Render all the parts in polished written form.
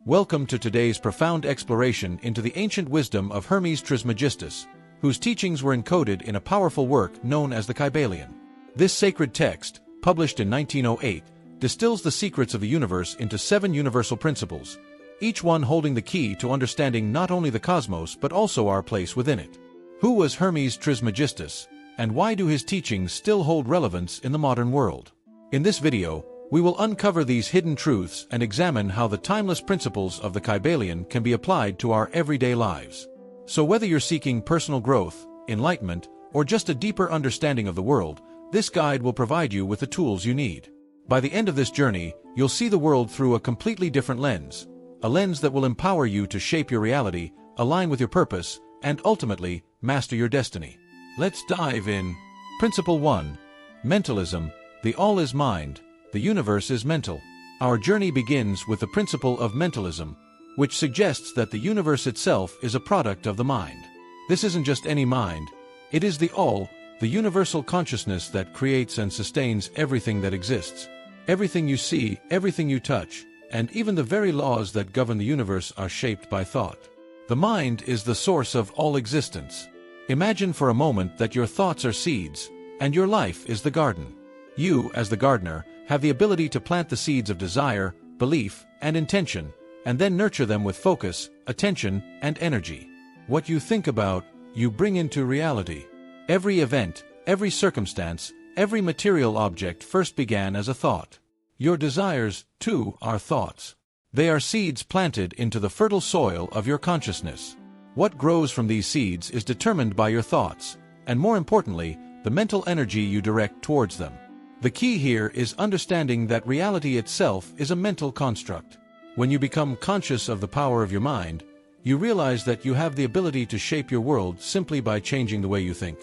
Welcome to today's profound exploration into the ancient wisdom of Hermes Trismegistus, whose teachings were encoded in a powerful work known as the Kybalion. This sacred text, published in 1908, distills the secrets of the universe into 7 universal principles, each one holding the key to understanding not only the cosmos but also our place within it. Who was Hermes Trismegistus, and why do his teachings still hold relevance in the modern world? In this video, we will uncover these hidden truths and examine how the timeless principles of the Kybalion can be applied to our everyday lives. So whether you're seeking personal growth, enlightenment, or just a deeper understanding of the world, this guide will provide you with the tools you need. By the end of this journey, you'll see the world through a completely different lens, a lens that will empower you to shape your reality, align with your purpose, and ultimately, master your destiny. Let's dive in. Principle 1. Mentalism. The all is mind. The universe is mental. Our journey begins with the principle of mentalism, which suggests that the universe itself is a product of the mind. This isn't just any mind, it is the all, the universal consciousness that creates and sustains everything that exists. Everything you see, everything you touch, and even the very laws that govern the universe are shaped by thought. The mind is the source of all existence. Imagine for a moment that your thoughts are seeds, and your life is the garden. You, as the gardener, have the ability to plant the seeds of desire, belief, and intention, and then nurture them with focus, attention, and energy. What you think about, you bring into reality. Every event, every circumstance, every material object first began as a thought. Your desires, too, are thoughts. They are seeds planted into the fertile soil of your consciousness. What grows from these seeds is determined by your thoughts, and more importantly, the mental energy you direct towards them. The key here is understanding that reality itself is a mental construct. When you become conscious of the power of your mind, you realize that you have the ability to shape your world simply by changing the way you think.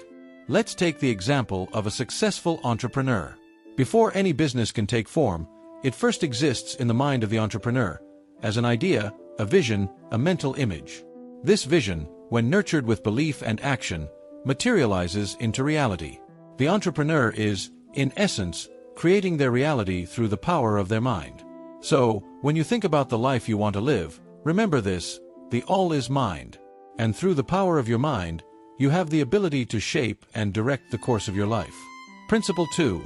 Let's take the example of a successful entrepreneur. Before any business can take form, it first exists in the mind of the entrepreneur, as an idea, a vision, a mental image. This vision, when nurtured with belief and action, materializes into reality. The entrepreneur is, in essence, creating their reality through the power of their mind. So, when you think about the life you want to live, remember this: the all is mind. And through the power of your mind, you have the ability to shape and direct the course of your life. Principle 2.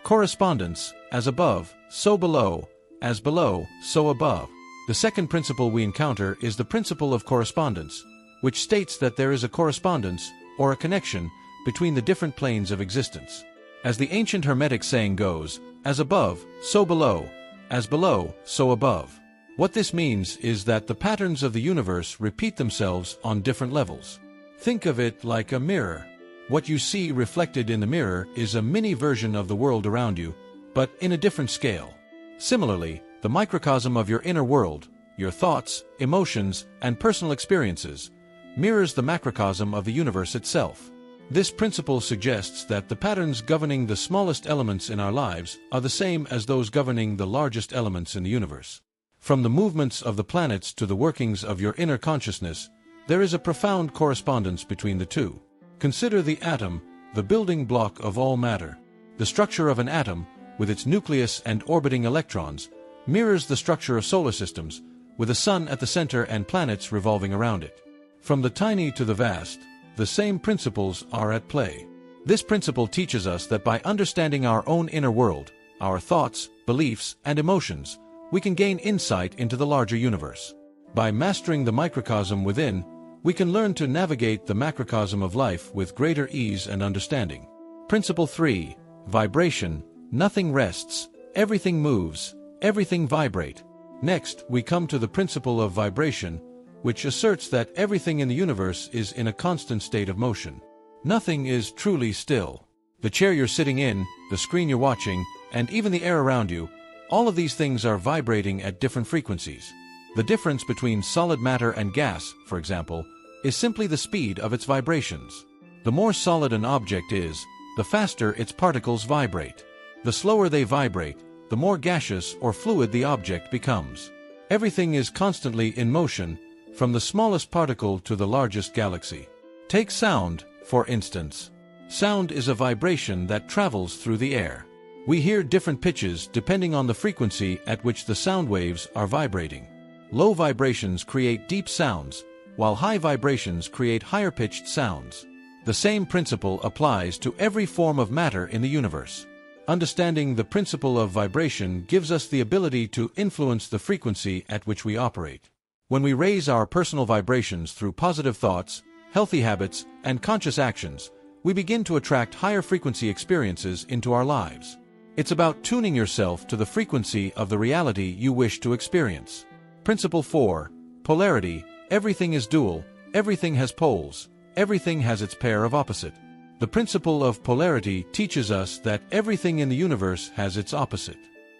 Correspondence. As above, so below. As below, so above. The second principle we encounter is the principle of correspondence, which states that there is a correspondence, or a connection, between the different planes of existence. As the ancient Hermetic saying goes, as above, so below. As below, so above. What this means is that the patterns of the universe repeat themselves on different levels. Think of it like a mirror. What you see reflected in the mirror is a mini version of the world around you, but in a different scale. Similarly, the microcosm of your inner world, your thoughts, emotions, and personal experiences, mirrors the macrocosm of the universe itself. This principle suggests that the patterns governing the smallest elements in our lives are the same as those governing the largest elements in the universe. From the movements of the planets to the workings of your inner consciousness, there is a profound correspondence between the two. Consider the atom, the building block of all matter. The structure of an atom, with its nucleus and orbiting electrons, mirrors the structure of solar systems, with a sun at the center and planets revolving around it. From the tiny to the vast, the same principles are at play. This principle teaches us that by understanding our own inner world, our thoughts, beliefs, and emotions, we can gain insight into the larger universe. By mastering the microcosm within, we can learn to navigate the macrocosm of life with greater ease and understanding. Principle 3. Vibration. Nothing rests, everything moves, everything vibrate. Next, we come to the principle of vibration, which asserts that everything in the universe is in a constant state of motion. Nothing is truly still. The chair you're sitting in, the screen you're watching, and even the air around you, all of these things are vibrating at different frequencies. The difference between solid matter and gas, for example, is simply the speed of its vibrations. The more solid an object is, the faster its particles vibrate. The slower they vibrate, the more gaseous or fluid the object becomes. Everything is constantly in motion, from the smallest particle to the largest galaxy. Take sound, for instance. Sound is a vibration that travels through the air. We hear different pitches depending on the frequency at which the sound waves are vibrating. Low vibrations create deep sounds, while high vibrations create higher-pitched sounds. The same principle applies to every form of matter in the universe. Understanding the principle of vibration gives us the ability to influence the frequency at which we operate. When we raise our personal vibrations through positive thoughts, healthy habits, and conscious actions, we begin to attract higher frequency experiences into our lives. It's about tuning yourself to the frequency of the reality you wish to experience. Principle 4. Polarity. Everything is dual, everything has poles, everything has its pair of opposite. The principle of polarity teaches us that everything in the universe has its opposite.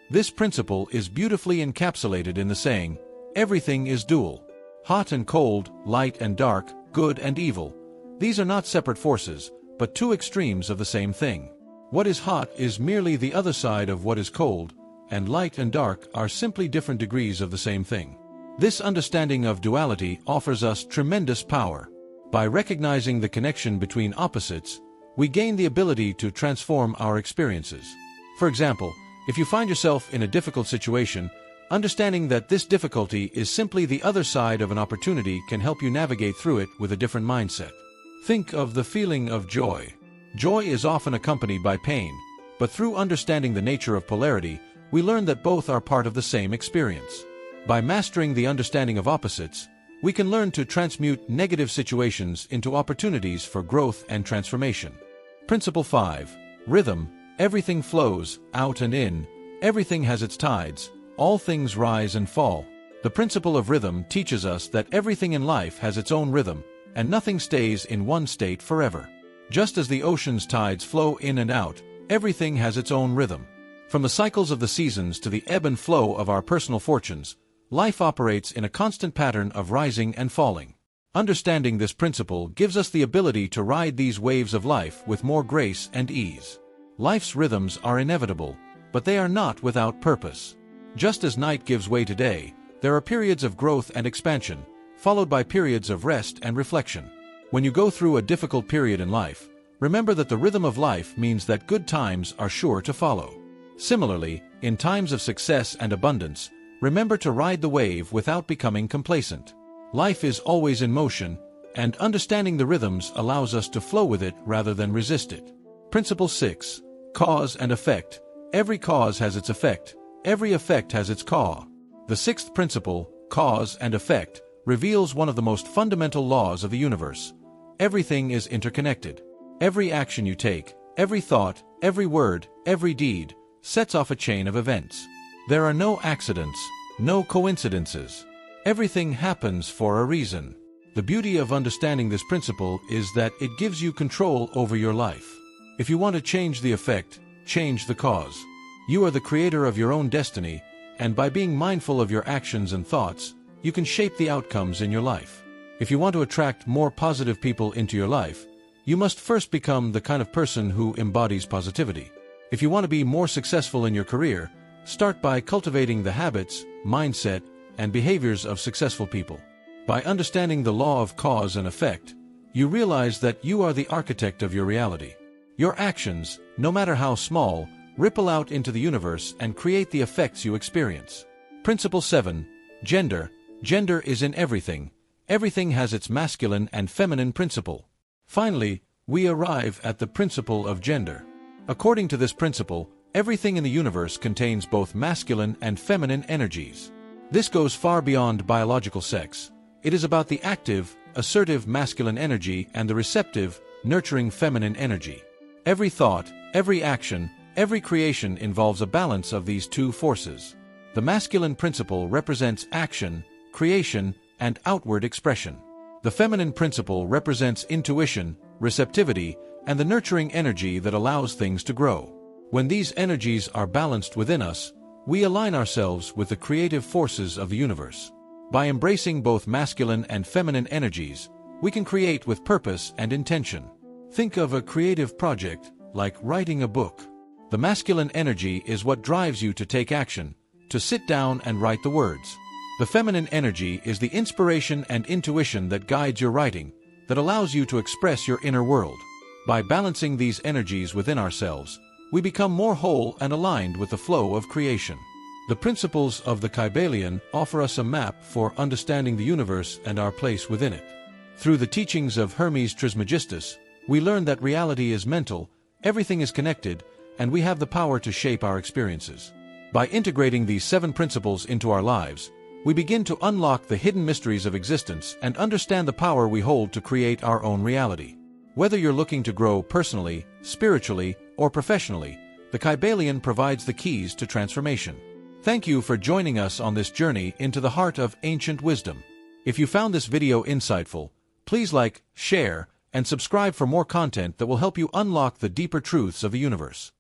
This principle is beautifully encapsulated in the saying, everything is dual. Hot and cold, light and dark, good and evil. These are not separate forces, but two extremes of the same thing. What is hot is merely the other side of what is cold, and light and dark are simply different degrees of the same thing. This understanding of duality offers us tremendous power. By recognizing the connection between opposites, we gain the ability to transform our experiences. For example, if you find yourself in a difficult situation, understanding that this difficulty is simply the other side of an opportunity can help you navigate through it with a different mindset. Think of the feeling of joy. Joy is often accompanied by pain, but through understanding the nature of polarity, we learn that both are part of the same experience. By mastering the understanding of opposites, we can learn to transmute negative situations into opportunities for growth and transformation. Principle 5. Rhythm. Everything flows, out and in. Everything has its tides. All things rise and fall. The principle of rhythm teaches us that everything in life has its own rhythm, and nothing stays in one state forever. Just as the ocean's tides flow in and out, everything has its own rhythm. From the cycles of the seasons to the ebb and flow of our personal fortunes, life operates in a constant pattern of rising and falling. Understanding this principle gives us the ability to ride these waves of life with more grace and ease. Life's rhythms are inevitable, but they are not without purpose. Just as night gives way to day, there are periods of growth and expansion, followed by periods of rest and reflection. When you go through a difficult period in life, remember that the rhythm of life means that good times are sure to follow. Similarly, in times of success and abundance, remember to ride the wave without becoming complacent. Life is always in motion, and understanding the rhythms allows us to flow with it rather than resist it. Principle 6. Cause and effect. Every cause has its effect. Every effect has its cause. The sixth principle, cause and effect, reveals one of the most fundamental laws of the universe. Everything is interconnected. Every action you take, every thought, every word, every deed, sets off a chain of events. There are no accidents, no coincidences. Everything happens for a reason. The beauty of understanding this principle is that it gives you control over your life. If you want to change the effect, change the cause. You are the creator of your own destiny, and by being mindful of your actions and thoughts, you can shape the outcomes in your life. If you want to attract more positive people into your life, you must first become the kind of person who embodies positivity. If you want to be more successful in your career, start by cultivating the habits, mindset, and behaviors of successful people. By understanding the law of cause and effect, you realize that you are the architect of your reality. Your actions, no matter how small, ripple out into the universe and create the effects you experience. Principle 7. Gender. Gender is in everything. Everything has its masculine and feminine principle. Finally, we arrive at the principle of gender. According to this principle, everything in the universe contains both masculine and feminine energies. This goes far beyond biological sex. It is about the active, assertive masculine energy and the receptive, nurturing feminine energy. Every thought, every action, every creation involves a balance of these two forces. The masculine principle represents action, creation, and outward expression. The feminine principle represents intuition, receptivity, and the nurturing energy that allows things to grow. When these energies are balanced within us, we align ourselves with the creative forces of the universe. By embracing both masculine and feminine energies, we can create with purpose and intention. Think of a creative project, like writing a book. The masculine energy is what drives you to take action, to sit down and write the words. The feminine energy is the inspiration and intuition that guides your writing, that allows you to express your inner world. By balancing these energies within ourselves, we become more whole and aligned with the flow of creation. The principles of the Kybalion offer us a map for understanding the universe and our place within it. Through the teachings of Hermes Trismegistus, we learn that reality is mental, everything is connected, and we have the power to shape our experiences. By integrating these 7 principles into our lives, we begin to unlock the hidden mysteries of existence and understand the power we hold to create our own reality. Whether you're looking to grow personally, spiritually, or professionally, the Kybalion provides the keys to transformation. Thank you for joining us on this journey into the heart of ancient wisdom. If you found this video insightful, please like, share, and subscribe for more content that will help you unlock the deeper truths of the universe.